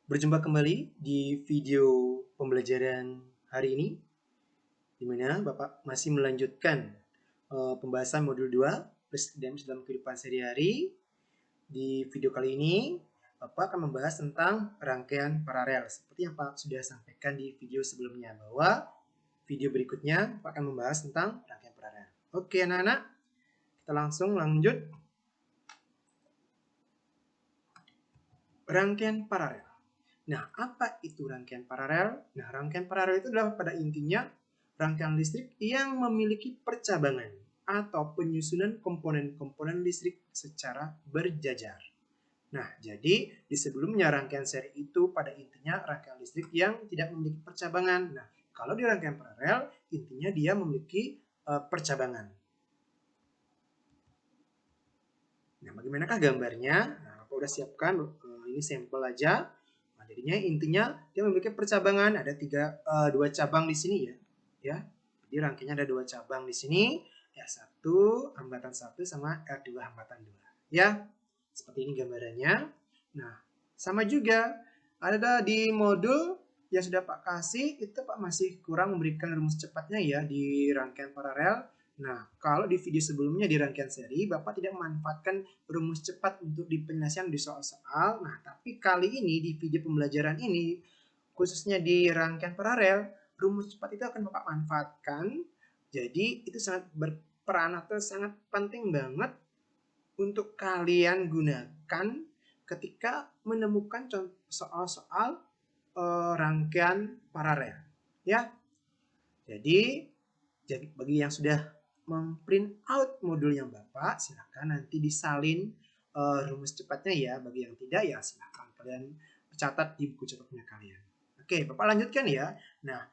Berjumpa kembali di video pembelajaran hari ini, di mana Bapak masih melanjutkan pembahasan modul 2, Risk Damage dalam kehidupan sehari-hari. Di video kali ini, Bapak akan membahas tentang rangkaian paralel. Seperti yang Pak sudah sampaikan di video sebelumnya, bahwa video berikutnya Bapak akan membahas tentang rangkaian paralel. Oke anak-anak, kita langsung lanjut. Rangkaian paralel. Nah, apa itu rangkaian paralel? Nah, rangkaian paralel itu adalah pada intinya rangkaian listrik yang memiliki percabangan atau penyusunan komponen-komponen listrik secara berjajar. Nah, jadi di sebelumnya rangkaian seri itu pada intinya rangkaian listrik yang tidak memiliki percabangan. Nah, kalau di rangkaian paralel, intinya dia memiliki percabangan. Nah, bagaimanakah gambarnya? Nah, aku udah siapkan, ini sampel aja. Nah, jadinya intinya dia memiliki percabangan, ada dua cabang di sini ya. Ya. Jadi rangkaiannya ada dua cabang di sini, R1 hambatan 1 sama R2 hambatan 2. Ya. Seperti ini gambarannya. Nah, sama juga ada di modul yang sudah Pak kasih, itu Pak masih kurang memberikan rumus cepatnya ya di rangkaian paralel. Nah, kalau di video sebelumnya di rangkaian seri, Bapak tidak memanfaatkan rumus cepat untuk di penjelasan di soal-soal. Nah, tapi kali ini di video pembelajaran ini, khususnya di rangkaian paralel, rumus cepat itu akan Bapak manfaatkan. Jadi, itu sangat berperan atau sangat penting banget untuk kalian gunakan ketika menemukan soal-soal rangkaian paralel. Ya, jadi bagi yang sudah memprint out modul yang Bapak, silakan nanti disalin rumus cepatnya ya. Bagi yang tidak ya silakan kalian catat di buku catatnya kalian. Oke, Bapak lanjutkan ya. Nah,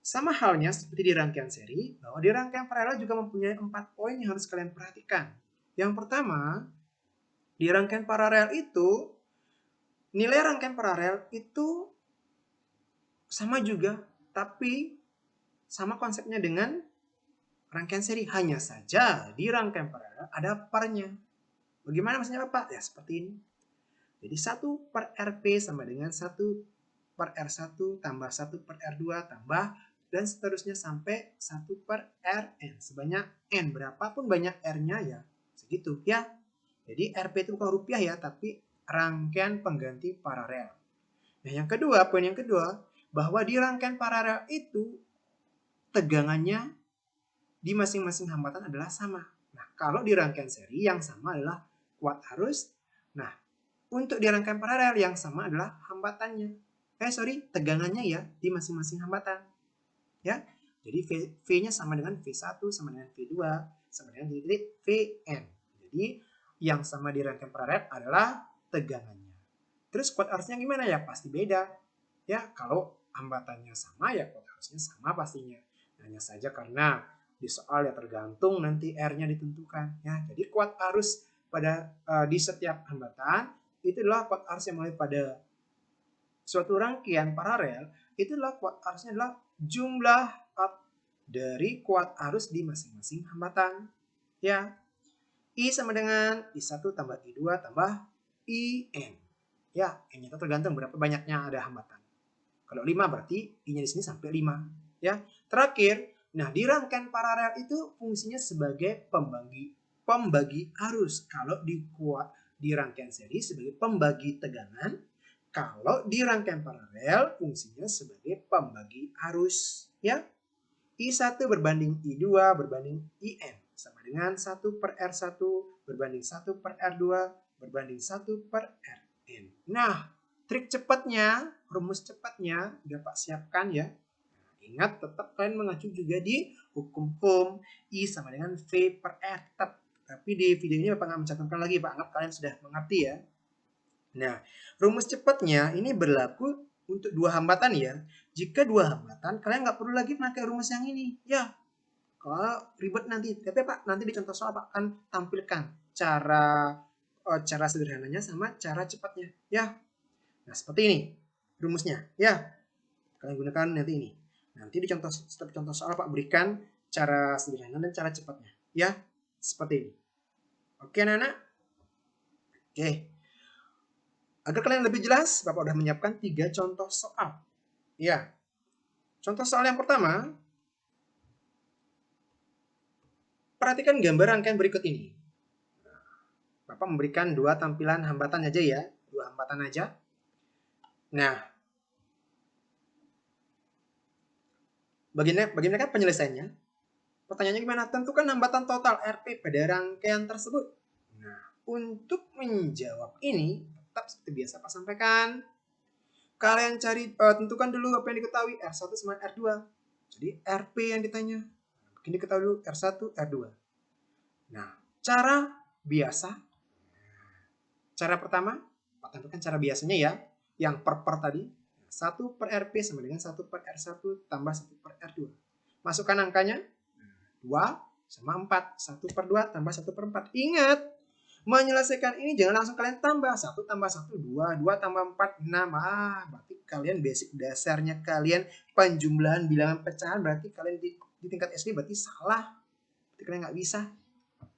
sama halnya seperti di rangkaian seri, bahwa di rangkaian paralel juga mempunyai 4 poin yang harus kalian perhatikan. Yang pertama, di rangkaian paralel itu, nilai rangkaian paralel itu sama juga, tapi sama konsepnya dengan rangkaian seri, hanya saja di rangkaian paralel ada parnya. Bagaimana maksudnya Bapak? Ya seperti ini. Jadi 1 per RP sama dengan 1 per R1 tambah 1 per R2 tambah dan seterusnya sampai 1 per Rn. Sebanyak N, berapapun banyak R-nya ya segitu ya. Jadi RP itu bukan rupiah ya, tapi rangkaian pengganti paralel. Nah yang kedua, poin yang kedua, bahwa di rangkaian paralel itu tegangannya di masing-masing hambatan adalah sama. Nah, kalau di rangkaian seri yang sama adalah kuat arus. Nah, untuk di rangkaian paralel yang sama adalah hambatannya. Tegangannya ya di masing-masing hambatan. Ya. Jadi V-nya sama dengan V1, sama dengan V2, sama dengan Vn. Jadi yang sama di rangkaian paralel adalah tegangannya. Terus kuat arusnya gimana ya? Pasti beda. Ya, kalau hambatannya sama ya kuat arusnya sama pastinya. Hanya saja karena di soal ya tergantung nanti R-nya ditentukan ya. Jadi kuat arus pada di setiap hambatan itu adalah kuat arus yang mulai pada suatu rangkaian paralel, itu adalah kuat arusnya adalah jumlah dari kuat arus di masing-masing hambatan. Ya. I sama dengan I1 tambah I2 tambah IN. Ya, N-nya itu tergantung berapa banyaknya ada hambatan. Kalau 5 berarti I-nya di sini sampai 5. Ya. Terakhir, nah di rangkaian paralel itu fungsinya sebagai pembagi arus. Kalau di rangkaian seri sebagai pembagi tegangan, kalau di rangkaian paralel fungsinya sebagai pembagi arus. Ya. I1 berbanding I2 berbanding IN sama dengan 1 per R1 berbanding 1 per R2 berbanding 1 per Rn. Nah, trik cepatnya, rumus cepatnya udah Pak siapkan ya. Ingat, tetap kalian mengacu juga di hukum Ohm, I sama dengan V per R. Tapi di video ini Bapak nggak mencatatkan lagi, Pak. Anggap kalian sudah mengerti ya. Nah, rumus cepatnya ini berlaku untuk dua hambatan ya. Jika dua hambatan, kalian nggak perlu lagi pakai rumus yang ini. Ya, kalau ribet nanti. Tapi Pak, nanti di contoh soal Pak akan tampilkan cara sederhananya sama cara cepatnya. Ya, nah seperti ini rumusnya. Ya, kalian gunakan nanti ini. Nanti di setiap contoh soal Pak berikan cara sederhana dan cara cepatnya. Ya, seperti ini. Oke anak-anak? Oke. Agar kalian lebih jelas, Bapak udah menyiapkan 3 contoh soal. Ya, contoh soal yang pertama, perhatikan gambar rangkaian berikut ini. Bapak memberikan 2 tampilan hambatan aja ya, 2 hambatan aja. Nah, bagaimana kan penyelesaiannya? Pertanyaannya gimana? Tentukan hambatan total RP pada rangkaian tersebut. Nah, untuk menjawab ini, tetap seperti biasa Pak sampaikan. Kalian tentukan dulu apa yang diketahui, R1 sama R2. Jadi RP yang ditanya. Mungkin diketahui dulu R1, R2. Nah, cara biasa. Cara pertama, Pak tentukan cara biasanya ya. Yang per tadi. 1 per RP sama dengan 1 per R1 tambah 1 per R2. Masukkan angkanya. 2 sama 4. 1 per 2 tambah 1 per 4. Ingat, menyelesaikan ini jangan langsung kalian tambah. 1 tambah 1, 2. 2 tambah 4, 6. Berarti kalian basic dasarnya kalian penjumlahan bilangan pecahan. Berarti kalian di tingkat SD berarti salah. Berarti kalian nggak bisa.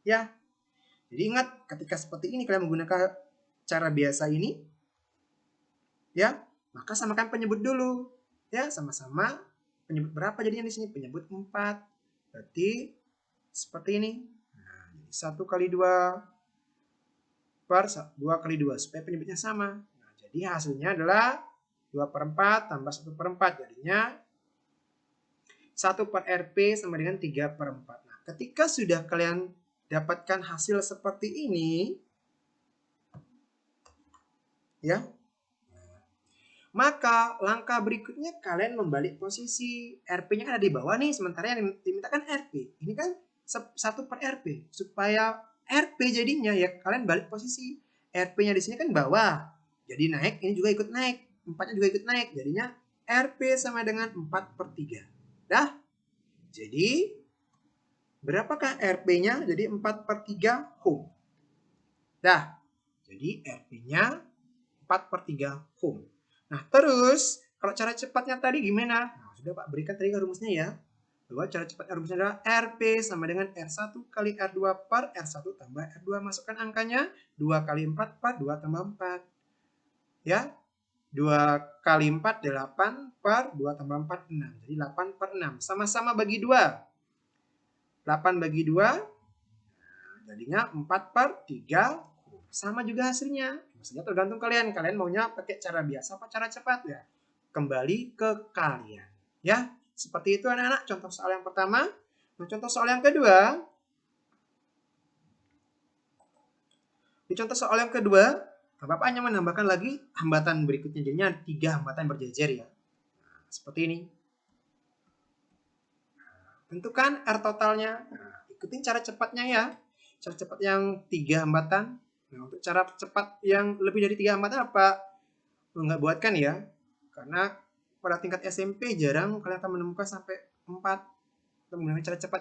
Ya. Jadi ingat, ketika seperti ini kalian menggunakan cara biasa ini. Ya, maka samakan penyebut dulu. Ya, sama-sama penyebut berapa jadinya di sini? Penyebut 4. Berarti seperti ini. Nah, 1 kali 2 per 2 kali 2 supaya penyebutnya sama. Nah, jadi hasilnya adalah 2 per 4 tambah 1 per 4. Jadinya 1 per RP sama dengan 3 per 4. Nah, ketika sudah kalian dapatkan hasil seperti ini, ya, maka langkah berikutnya kalian membalik posisi. RP-nya kan ada di bawah nih, sementara yang dimintakan RP. Ini kan 1 per RP. Supaya RP jadinya ya kalian balik posisi. RP-nya di sini kan bawah. Jadi naik, ini juga ikut naik. 4-nya juga ikut naik. Jadinya RP sama dengan 4 per 3. Dah? Jadi berapakah RP-nya? Jadi 4 per 3 ohm. Dah. Jadi RP-nya 4 per 3 ohm. Nah, terus kalau cara cepatnya tadi gimana? Nah, sudah Pak berikan tadi rumusnya ya. Bahwa cara cepat rumusnya adalah RP sama dengan R1 kali R2 per R1 tambah R2. Masukkan angkanya 2 kali 4 per 2 tambah 4. Ya, 2 kali 4 8 per 2 tambah 4 6. Jadi 8 per 6. Sama-sama bagi 2. 8 bagi 2 jadinya 4 per 3. Sama juga hasilnya. Maksudnya tergantung kalian. Kalian maunya pakai cara biasa apa cara cepat ya? Kembali ke kalian. Ya, seperti itu anak-anak contoh soal yang pertama. Nah, contoh soal yang kedua. Di contoh soal yang kedua, Bapak hanya menambahkan lagi hambatan berikutnya. Jadinya 3 hambatan berjejer ya. Nah, seperti ini. Tentukan R totalnya. Nah, ikutin cara cepatnya ya. Cara cepat yang 3 hambatan. Nah, untuk cara cepat yang lebih dari 3 hambatan apa? Nggak buatkan ya. Karena pada tingkat SMP jarang kalian akan menemukan sampai 4. Menggunakan cara cepat,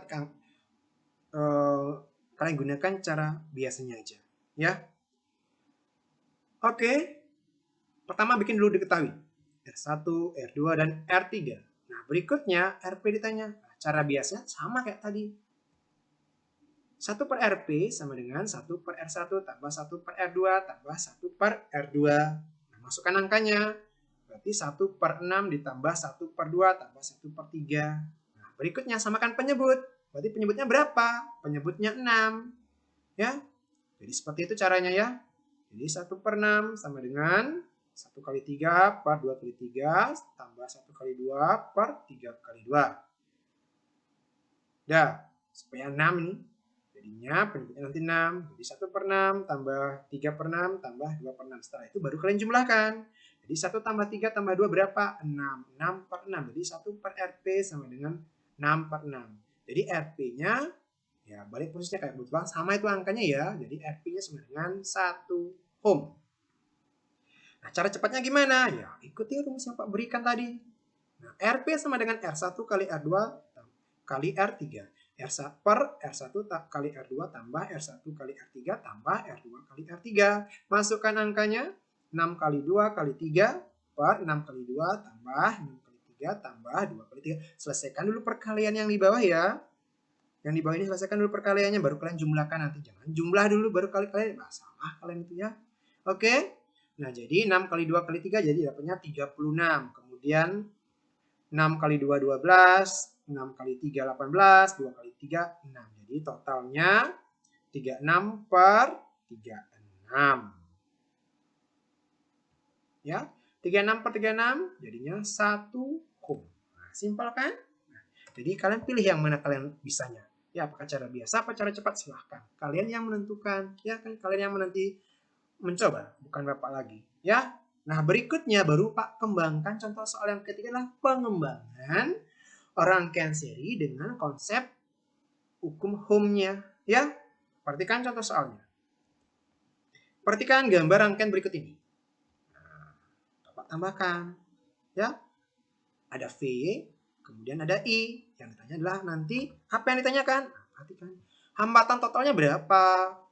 kalian gunakan cara biasanya aja. Ya. Oke. Pertama bikin dulu diketahui. R1, R2, dan R3. Nah, berikutnya RP ditanya. Nah, cara biasanya sama kayak tadi. 1 per RP sama dengan 1 per R1 tambah 1 per R2 tambah 1 per R2. Nah, masukkan angkanya. Berarti 1 per 6 ditambah 1 per 2 tambah 1 per 3. Nah, berikutnya samakan penyebut. Berarti penyebutnya berapa? Penyebutnya 6. Ya. Jadi seperti itu caranya ya. Jadi 1 per 6 sama dengan 1 kali 3 per 2 kali 3 tambah 1 kali 2 per 3 kali 2. Dah, supaya 6 ini. Jadinya penyebutnya nanti 6. Jadi 1 per 6 tambah 3 per 6 tambah 2 per 6. Setelah itu baru kalian jumlahkan. Jadi 1 tambah 3 tambah 2 berapa? 6. 6 per 6. Jadi 1 per RP sama dengan 6 per 6. Jadi RP-nya, ya balik posisinya kayak betul sama itu angkanya ya. Jadi RP-nya sama dengan 1 ohm. Nah, cara cepatnya gimana? Ya, ikuti rumus yang Pak berikan tadi. Nah, RP sama dengan R1 kali R2 kali R3. R1 per R1 kali R2 tambah R1 kali R3 tambah R2 kali R3. Masukkan angkanya 6 kali 2 kali 3 per 6 kali 2 tambah 6 kali 3 tambah 2 kali 3. Selesaikan dulu perkalian yang di bawah ya. Yang di bawah ini selesaikan dulu perkaliannya, baru kalian jumlahkan nanti. Jangan jumlah dulu baru kali-kali. Salah kalian itu ya. Oke. Nah, jadi 6 kali 2 kali 3 jadi dapatnya 36. Kemudian 6 kali 2, 12. 6 kali 3, 18. 2 kali 3, 6. Jadi totalnya 36 per 36. Ya, 36 per 36 jadinya 1 ohm. Nah, simpel kan? Nah, jadi kalian pilih yang mana kalian bisanya. Ya, apakah cara biasa apa cara cepat silahkan. Kalian yang menentukan. Ya kan, kalian yang nanti mencoba, bukan Bapak lagi. Ya. Nah, berikutnya baru Pak kembangkan contoh soal yang ketiga adalah pengembangan rangkaian seri dengan konsep hukum Ohm-nya. Ya, perhatikan contoh soalnya. Perhatikan gambar rangkaian berikut ini. Nah, Bapak tambahkan. Ya, ada V, kemudian ada I. Yang ditanya adalah nanti apa yang ditanyakan? Nah, perhatikan. Hambatan totalnya berapa?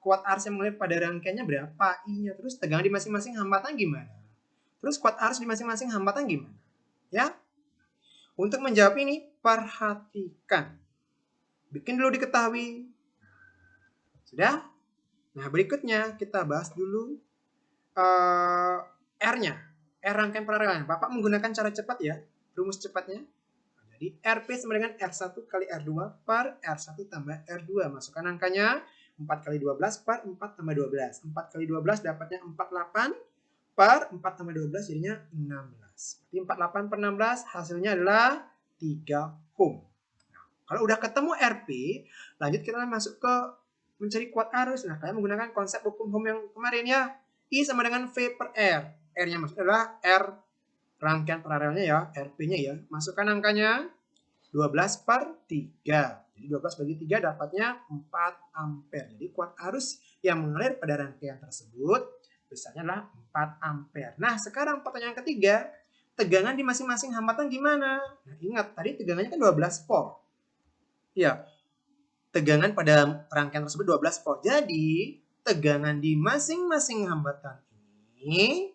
Kuat arus yang mengalir pada rangkaiannya berapa? I-nya. Terus tegangan di masing-masing hambatan gimana? Terus kuat arus di masing-masing hambatan gimana? Ya. Untuk menjawab ini, perhatikan. Bikin dulu diketahui. Sudah? Nah, berikutnya kita bahas dulu R-nya. R rangkaian paralel. Bapak menggunakan cara cepat ya. Rumus cepatnya. Jadi RP sama dengan R1 kali R2 per R1 tambah R2. Masukkan angkanya 4 kali 12 per 4 tambah 12. 4 kali 12 dapatnya 48 per 4 tambah 12 jadinya 16. Jadi 48 per 16 hasilnya adalah 3 ohm. Nah, kalau udah ketemu RP, lanjut kita masuk ke mencari kuat arus. Nah, kalian menggunakan konsep hukum Ohm yang kemarin ya. I sama dengan V per R. R-nya maksudnya adalah R rangkaian paralelnya ya, RP-nya ya. Masukkan angkanya 12 per 3. Jadi 12 bagi 3 dapatnya 4 ampere. Jadi kuat arus yang mengalir pada rangkaian tersebut besarnya adalah 4 ampere. Nah, sekarang pertanyaan ketiga, tegangan di masing-masing hambatan gimana? Nah, ingat tadi tegangannya kan 12 volt. Ya, tegangan pada rangkaian tersebut 12 volt. Jadi, tegangan di masing-masing hambatan ini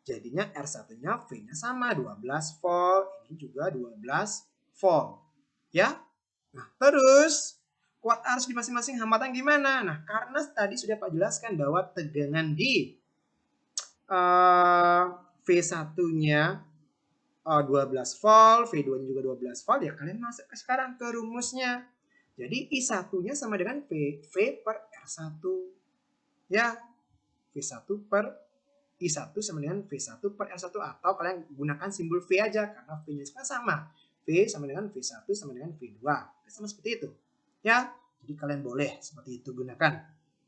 jadinya R1-nya V-nya sama 12 volt, ini juga 12 volt. Ya. Nah, terus kuat arus di masing-masing hambatan gimana? Nah, karena tadi sudah Pak jelaskan bahwa tegangan di V1-nya 12 volt, V2-nya juga 12 volt, ya kalian masuk sekarang ke rumusnya. Jadi I1-nya sama dengan V per R1. Ya, V1 per I1 sama dengan V1 per R1 atau kalian gunakan simbol V aja karena V-nya sama. V sama dengan V1 sama dengan V2. Sama seperti itu. Ya, jadi kalian boleh seperti itu gunakan.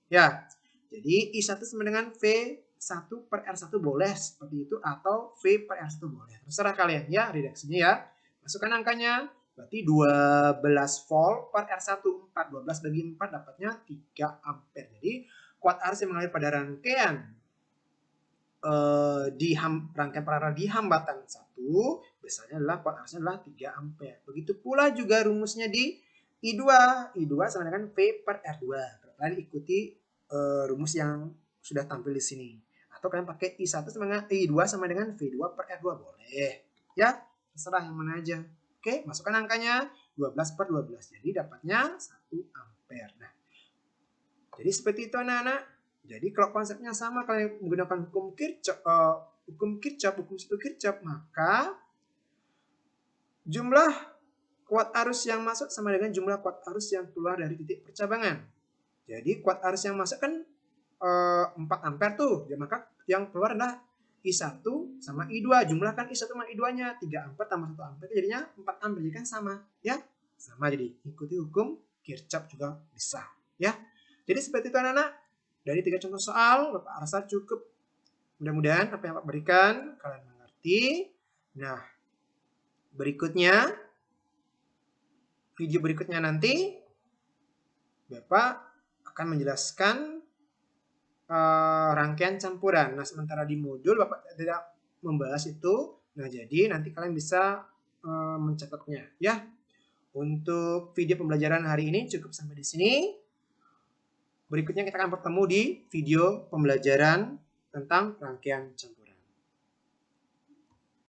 Ya, jadi I1 sama dengan V1 per R1 boleh seperti itu atau V per R1 boleh. Terserah kalian ya redaksinya ya. Masukkan angkanya. Berarti 12 volt per R1 4. 12 bagi 4 dapatnya 3 ampere. Jadi kuat arus yang mengalir pada rangkaian di rangkaian paralel di hambatan 1 besarnya adalah kuat arusnya adalah 3 ampere. Begitu pula juga rumusnya di I2. I2 sama dengan V per R2. Kalian ikuti rumus yang sudah tampil di sini. Atau kalian pakai I1 sama dengan I2 sama dengan V2 per R2 boleh. Ya, terserah yang mana aja. Oke, masukkan angkanya 12 per 12. Jadi dapatnya 1 ampere. Nah, jadi seperti itu anak-anak. Jadi kalau konsepnya sama kalian menggunakan hukum Kirchhoff, hukum satu Kirchhoff, maka jumlah kuat arus yang masuk sama dengan jumlah kuat arus yang keluar dari titik percabangan. Jadi kuat arus yang masuk kan 4 ampere tuh, ya, maka yang keluar adalah I1 sama I2. Jumlahkan I1 sama I2-nya 3 ampere tambah 1 ampere jadinya 4 ampere, jadi kan sama, ya. Sama, jadi ikuti hukum Kirchhoff juga bisa, ya. Jadi seperti itu anak-anak. Dari 3 contoh soal, Bapak rasa cukup. Mudah-mudahan apa yang Bapak berikan kalian mengerti. Nah, berikutnya, video berikutnya nanti, Bapak akan menjelaskan rangkaian campuran. Nah, sementara di modul Bapak tidak membahas itu. Nah, jadi nanti kalian bisa mencatatnya, ya. Untuk video pembelajaran hari ini cukup sampai di sini. Berikutnya kita akan bertemu di video pembelajaran tentang rangkaian campuran.